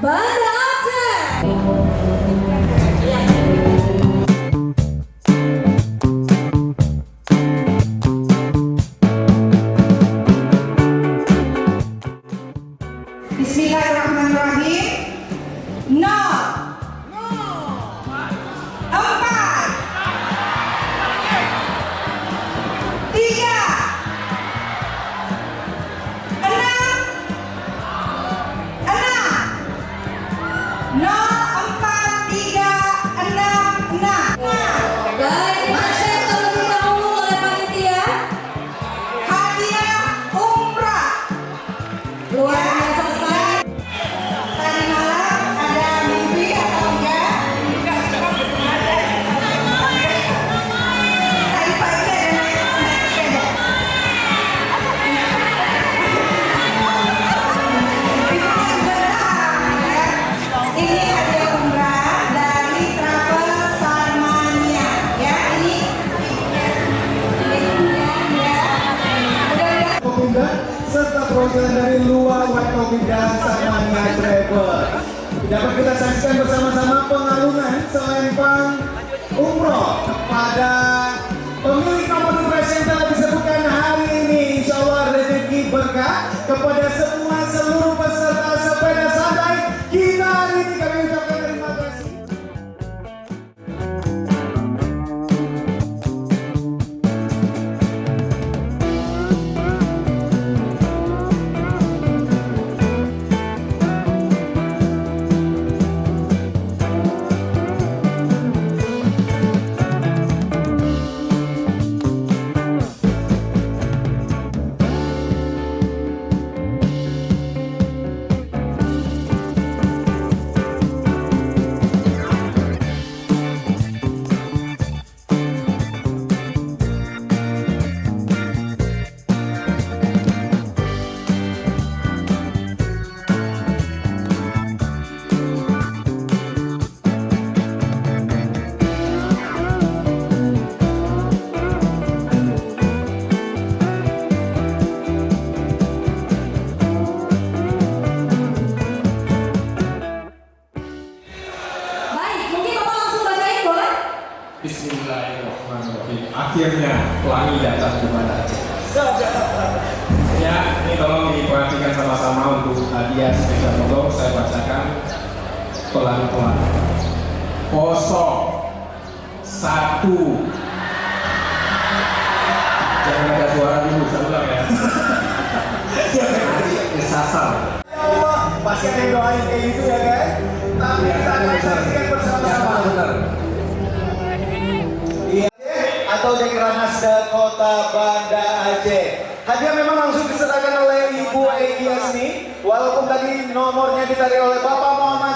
Banda Aceh. Bismillahirrahmanirrahim. 0, 4, 3, 2, 1, 6. Baik, dipersiapkan terlebih dahulu oleh panitia. Hadiah umrah Luar biasa sekali. tadi malam ada mimpi atau enggak? Tadi pagi ada naik sepeda. Itu yang benar, ya. Ini hadiah umrah dari Travel Salmania, ya. Ini ya. Kopindah serta perwakilan dari luar Kopindah Salmania Travel. Dapat kita saksikan bersama-sama pengalungan selempang umroh kepada pemilik nomor impresi yang telah disebutkan hari ini. Insya Allah rezeki berkah kepada semua seluruh peserta sepeda santai kita hari ini. Kami ucapkan terima kasih. Baik, mungkin Bapak langsung bacain boleh? Bismillahirrahmanirrahim. Akhirnya pelangi datang di Banda Aceh. Ya, ini tolong diperhatikan sama-sama untuk hadiah spesial motor. Saya bacakan pelan-pelan. 0, 1. Jangan ada suara dulu, saya ulang ya. Kesasar. Ya Allah, pasti ada yang doain kayak gitu ya kan? Tapi kita akan saksikan bersama-sama. Iya, atau Dekranasda Kota Banda Aceh. Hadiah memang langsung diserahkan oleh Ibu Egyasni, walaupun tadi nomornya ditarik oleh Bapak Muhammad